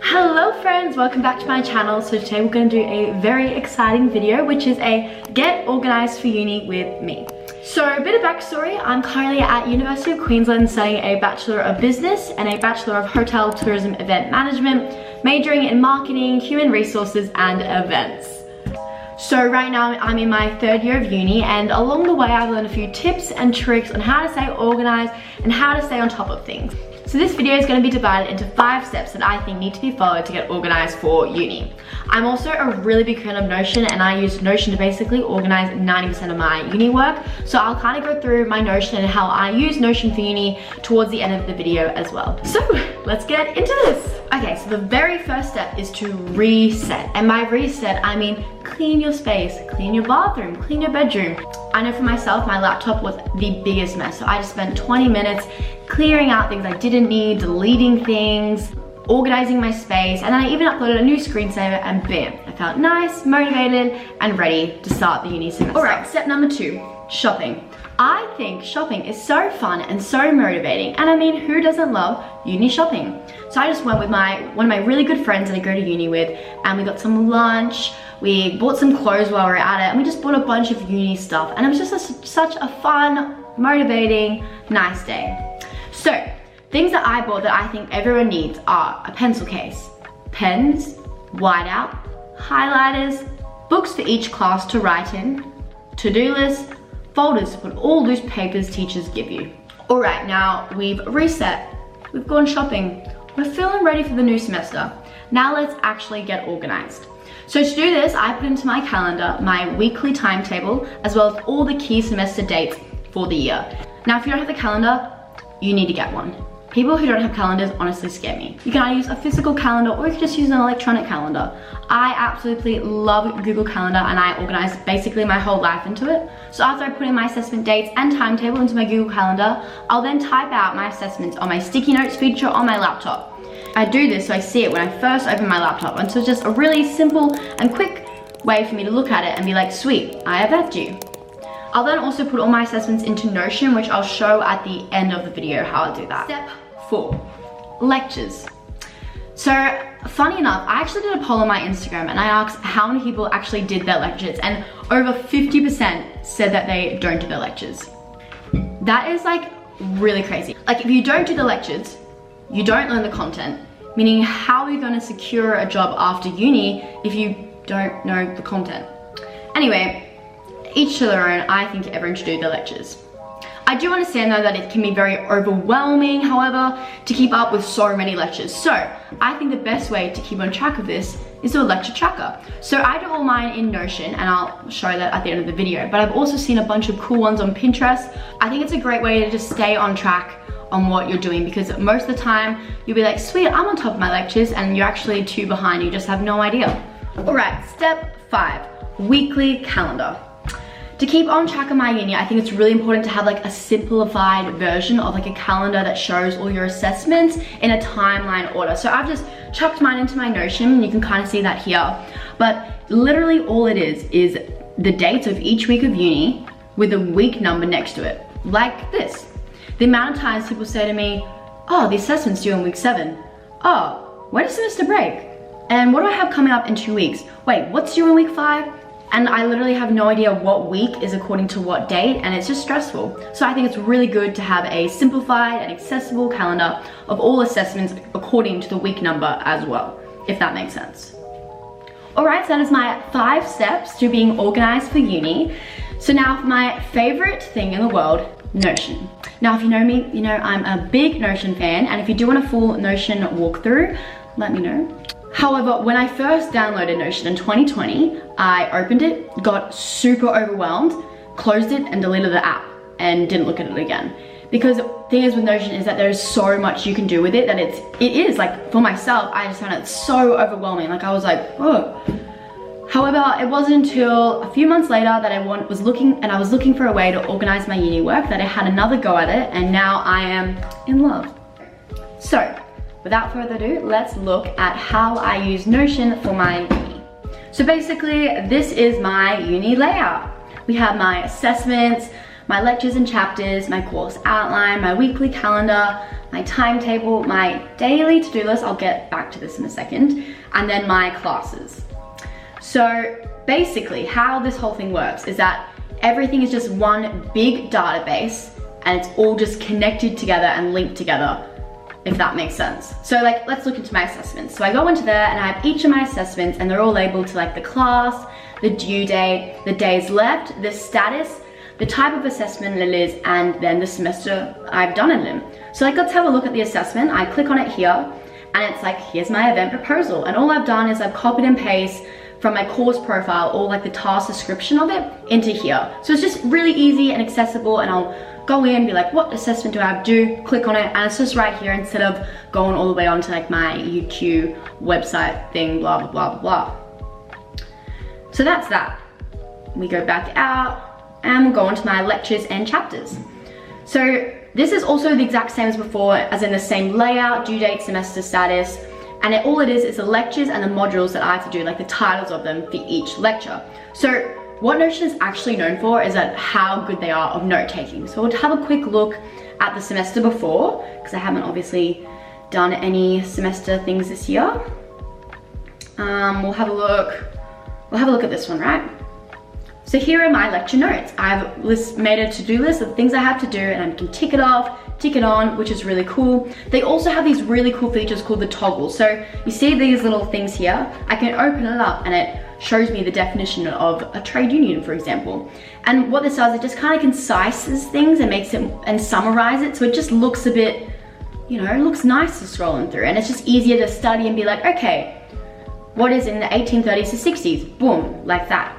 Hello friends, welcome back to my channel. So today we're going to do a very exciting video, which is a get organized for uni with me. So a bit of backstory, I'm currently at University of Queensland studying a Bachelor of Business and a Bachelor of Hotel, Tourism, Event Management, majoring in Marketing, Human Resources and Events. So right now I'm in my third year of uni, and along the way I've learned a few tips and tricks on how to stay organized and how to stay on top of things. So this video is going to be divided into 5 steps that I think need to be followed to get organized for uni. I'm also a really big fan of Notion, and I use Notion to basically organize 90% of my uni work. So I'll kind of go through my Notion and how I use Notion for uni towards the end of the video as well. So let's get into this. Okay, so the very first step is to reset. And by reset, I mean clean your space, clean your bathroom, clean your bedroom. I know for myself, my laptop was the biggest mess. So I just spent 20 minutes clearing out things I didn't need, deleting things, organizing my space, and then I even uploaded a new screensaver, and bam, I felt nice, motivated, and ready to start the uni semester. All right, step number 2, shopping. I think shopping is so fun and so motivating, and I mean, who doesn't love uni shopping? So I just went with one of my really good friends that I go to uni with, and we got some lunch, we bought some clothes while we were at it, and we just bought a bunch of uni stuff, and it was just such a fun, motivating, nice day. So, things that I bought that I think everyone needs are a pencil case, pens, whiteout, highlighters, books for each class to write in, to-do lists, folders to put all those papers teachers give you. All right, now we've reset, we've gone shopping, we're feeling ready for the new semester. Now let's actually get organized. So to do this, I put into my calendar my weekly timetable, as well as all the key semester dates for the year. Now, if you don't have the calendar, you need to get one. People who don't have calendars honestly scare me. You can either use a physical calendar or you can just use an electronic calendar. I absolutely love Google Calendar, and I organize basically my whole life into it. So after I put in my assessment dates and timetable into my Google Calendar, I'll then type out my assessments on my sticky notes feature on my laptop. I do this so I see it when I first open my laptop, and so it's just a really simple and quick way for me to look at it and be like, sweet, I have that due. I'll then also put all my assessments into Notion, which I'll show at the end of the video how I do that. Step 4, lectures. So funny enough, I actually did a poll on my Instagram and I asked how many people actually did their lectures, and over 50% said that they don't do their lectures. That is like really crazy. Like, if you don't do the lectures, you don't learn the content, meaning how are you going to secure a job after uni if you don't know the content? Anyway, each to their own. I think everyone should do their lectures. I do understand though that it can be very overwhelming, however, to keep up with so many lectures. So I think the best way to keep on track of this is do a lecture tracker. So I do all mine in Notion, and I'll show that at the end of the video, but I've also seen a bunch of cool ones on Pinterest. I think it's a great way to just stay on track on what you're doing, because most of the time you'll be like, sweet, I'm on top of my lectures, and you're actually 2 behind, you just have no idea. All right, step 5, weekly calendar. To keep on track of my uni, I think it's really important to have like a simplified version of like a calendar that shows all your assessments in a timeline order. So I've just chucked mine into my Notion, and you can kind of see that here. But literally all it is the dates of each week of uni with a week number next to it, like this. The amount of times people say to me, oh, the assessment's due in week 7. Oh, when does semester break? And what do I have coming up in 2 weeks? Wait, what's due in week 5? And I literally have no idea what week is according to what date, and it's just stressful. So I think it's really good to have a simplified and accessible calendar of all assessments according to the week number as well, if that makes sense. All right, so that is my 5 steps to being organized for uni. So now for my favorite thing in the world, Notion. Now, if you know me, you know I'm a big Notion fan, and if you do want a full Notion walkthrough, let me know. However, when I first downloaded Notion in 2020, I opened it, got super overwhelmed, closed it, and deleted the app, and didn't look at it again. Because the thing is with Notion is that there's so much you can do with it that it is like, for myself, I just found it so overwhelming. Like, I was like, oh. However, it wasn't until a few months later that I was looking for a way to organize my uni work that I had another go at it, and now I am in love. So, without further ado, let's look at how I use Notion for my uni. So basically, this is my uni layout. We have my assessments, my lectures and chapters, my course outline, my weekly calendar, my timetable, my daily to-do list, I'll get back to this in a second, and then my classes. So basically how this whole thing works is that everything is just one big database and it's all just connected together and linked together, if that makes sense. So like, let's look into my assessments. So I go into there and I have each of my assessments and they're all labeled to like the class, the due date, the days left, the status, the type of assessment it is, and then the semester I've done in them. So like, let's have a look at the assessment. I click on it here and it's like, here's my event proposal. And all I've done is I've copied and pasted from my course profile or like the task description of it into here. So it's just really easy and accessible, and I'll go in and be like, what assessment do I have to do? Click on it and it's just right here instead of going all the way onto like my UQ website thing, blah, blah, blah, blah. So that's that. We go back out and we'll go on to my lectures and chapters. So this is also the exact same as before, as in the same layout, due date, semester status, and all it is the lectures and the modules that I have to do, like the titles of them for each lecture. So what Notion is actually known for is that how good they are of note taking. So we'll have a quick look at the semester before, because I haven't obviously done any semester things this year. We'll have a look at this one, right? So here are my lecture notes. I've made a to-do list of things I have to do, and I can tick it off, tick it on, which is really cool. They also have these really cool features called the toggles. So you see these little things here, I can open it up and it shows me the definition of a trade union, for example. And what this does, it just kind of concises things and makes it and summarize it, so it just looks a bit, you know, it looks nicer scrolling through, and it's just easier to study and be like, okay, what is in the 1830s to 60s? Boom, like that.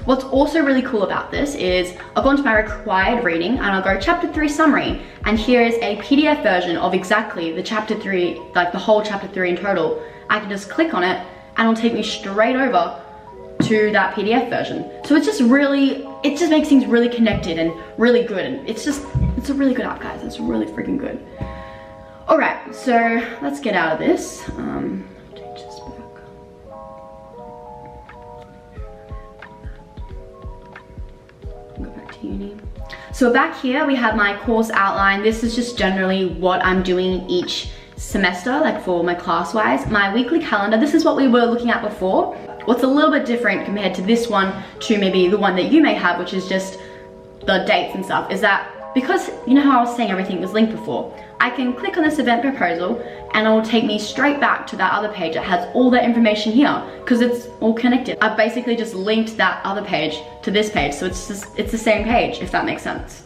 What's also really cool about this is I'll go into my required reading and I'll go chapter 3 summary, and here is a PDF version of exactly the chapter 3, like the whole chapter 3 in total. I can just click on it and it'll take me straight over to that PDF version. So it's just really, it just makes things really connected and really good, and it's a really good app, guys. It's really freaking good. All right, so let's get out of this. Take this back. Go back to uni. So back here we have my course outline. This is just generally what I'm doing each semester, like for my class wise. My weekly calendar, this is what we were looking at before. What's a little bit different compared to this one to maybe the one that you may have, which is just the dates and stuff, is that because you know how I was saying everything was linked before, I can click on this event proposal and it will take me straight back to that other page that has all that information here because it's all connected. I've basically just linked that other page to this page, so it's the same page, if that makes sense.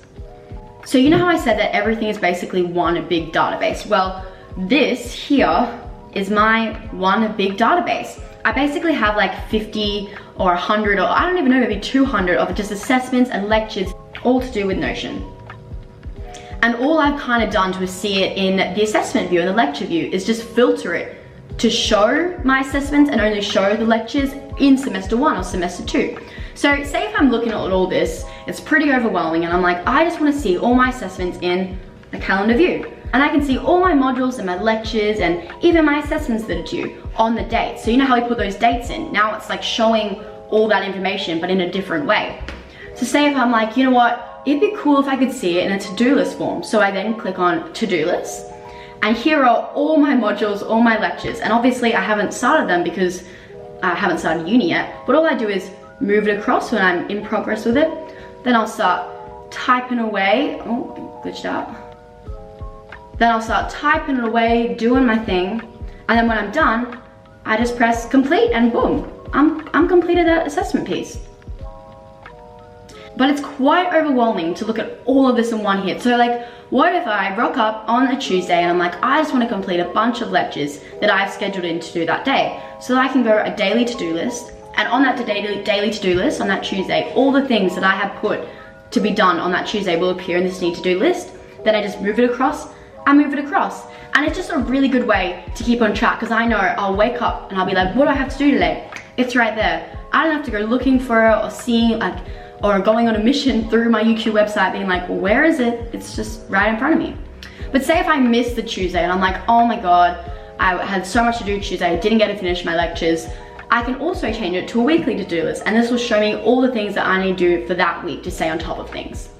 So you know how I said that everything is basically one big database? Well, this here is my one big database. I basically have like 50 or 100 or I don't even know, maybe 200 of just assessments and lectures, all to do with Notion. And all I've kind of done to see it in the assessment view and the lecture view is just filter it to show my assessments and only show the lectures in semester 1 or semester 2. So say if I'm looking at all this, it's pretty overwhelming and I'm like, I just want to see all my assessments in the calendar view. And I can see all my modules and my lectures and even my assessments that are due on the date. So you know how we put those dates in? Now it's like showing all that information but in a different way. So say if I'm like, you know what, it'd be cool if I could see it in a to-do list form. So I then click on to-do list, and here are all my modules, all my lectures. And obviously I haven't started them because I haven't started uni yet, but all I do is move it across when I'm in progress with it. Then I'll start typing away. Oh, glitched out. Then I'll start typing it away, doing my thing, and then when I'm done, I just press complete and boom, I'm completed that assessment piece. But it's quite overwhelming to look at all of this in one hit. So like, what if I rock up on a Tuesday and I'm like, I just want to complete a bunch of lectures that I've scheduled in to do that day. So that I can go a daily to-do list, and on that daily to-do list on that Tuesday, all the things that I have put to be done on that Tuesday will appear in this need to-do list. Then I just move it across. And it's just a really good way to keep on track, because I know I'll wake up and I'll be like, what do I have to do today? It's right there. I don't have to go looking for it or seeing like, or going on a mission through my UQ website being like, well, where is it? It's just right in front of me. But say if I miss the Tuesday and I'm like, oh my God, I had so much to do Tuesday, I didn't get to finish my lectures, I can also change it to a weekly to-do list, and this will show me all the things that I need to do for that week to stay on top of things.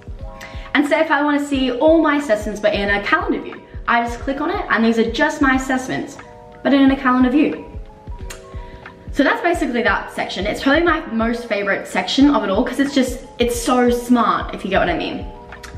And say if I want to see all my assessments but in a calendar view, I just click on it and these are just my assessments, but in a calendar view. So that's basically that section. It's probably my most favorite section of it all because it's so smart, if you get what I mean.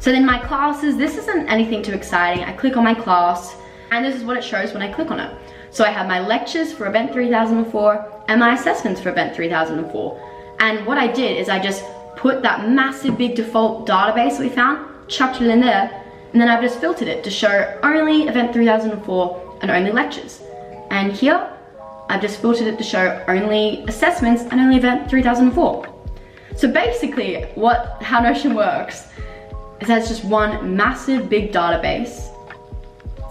So then my classes, this isn't anything too exciting. I click on my class and this is what it shows when I click on it. So I have my lectures for event 3004 and my assessments for event 3004. And what I did is I just put that massive big default database that we found, chucked it in there, and then I've just filtered it to show only event 3004 and only lectures. And here, I've just filtered it to show only assessments and only event 3004. So basically, how Notion works is that it's just one massive big database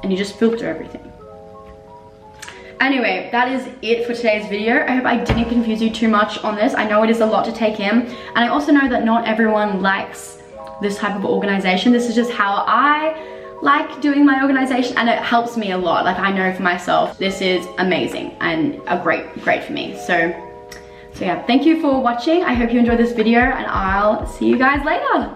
and you just filter everything. Anyway, that is it for today's video. I hope I didn't confuse you too much on this. I know it is a lot to take in, and I also know that not everyone likes this type of organization. This is just how I like doing my organization, and it helps me a lot. Like, I know for myself, this is amazing and great for me. So yeah, thank you for watching. I hope you enjoyed this video, and I'll see you guys later.